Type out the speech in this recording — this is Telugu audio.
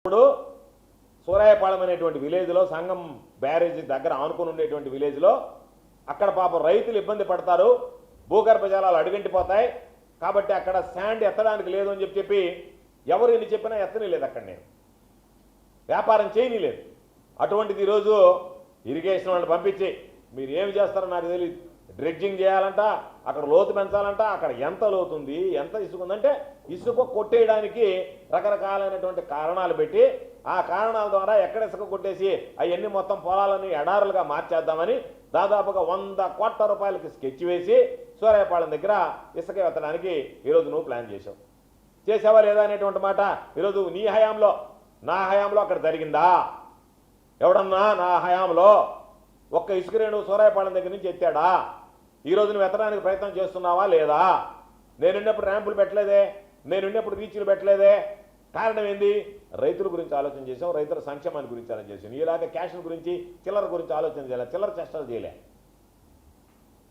ఇప్పుడు సూరాయపాళెం అనేటువంటి విలేజ్లో సంగం బ్యారేజ్ దగ్గర ఆనుకుని ఉండేటువంటి విలేజ్లో అక్కడ పాపం రైతులు ఇబ్బంది పడతారు, భూగర్భ జలాలు అడుగంటిపోతాయి కాబట్టి అక్కడ శాండ్ ఎత్తడానికి లేదు అని చెప్పి ఎవరు ఎన్ని చెప్పినా ఎత్తని లేదు, అక్కడ నేను వ్యాపారం చేయని లేదు. అటువంటిది ఈరోజు ఇరిగేషన్ వాళ్ళని పంపించి మీరు ఏమి చేస్తారో నాకు తెలియదు, డ్రెడ్జింగ్ చేయాలంట, అక్కడ లోతు పెంచాలంట, అక్కడ ఎంత లోతుంది ఎంత ఇసుక ఉందంటే ఇసుక కొట్టేయడానికి రకరకాలైనటువంటి కారణాలు పెట్టి ఆ కారణాల ద్వారా ఎక్కడ ఇసుక కొట్టేసి అవన్నీ మొత్తం పొలాలని ఎడారులుగా మార్చేద్దామని దాదాపుగా 100 కోట్ల రూపాయలకి స్కెచ్ వేసి సూరాయపాళెం దగ్గర ఇసుక ఎత్తడానికి ఈరోజు నువ్వు ప్లాన్ చేసావు. చేసావా లేదా అనేటువంటి మాట ఈరోజు నీ హయాంలో నా హయాంలో అక్కడ జరిగిందా? ఎవడన్నా నా హయాంలో ఒక్క ఇసుక రేణు సూరాయపాళెం దగ్గర నుంచి ఎత్తాడా? ఈరోజు నువ్వు ఎత్తడానికి ప్రయత్నం చేస్తున్నావా లేదా? నేనున్నప్పుడు ర్యాంపులు పెట్టలేదే, నేనున్నప్పుడు రీచ్లు పెట్టలేదే. కారణం ఏంది? రైతుల గురించి ఆలోచన చేసాం, రైతుల సంక్షేమాన్ని గురించి ఆలోచన చేసాం. ఇలాగ క్యాష్ గురించి చిల్లర గురించి ఆలోచన చేయాలి, చిల్లర చేష్టాలు చేయలే.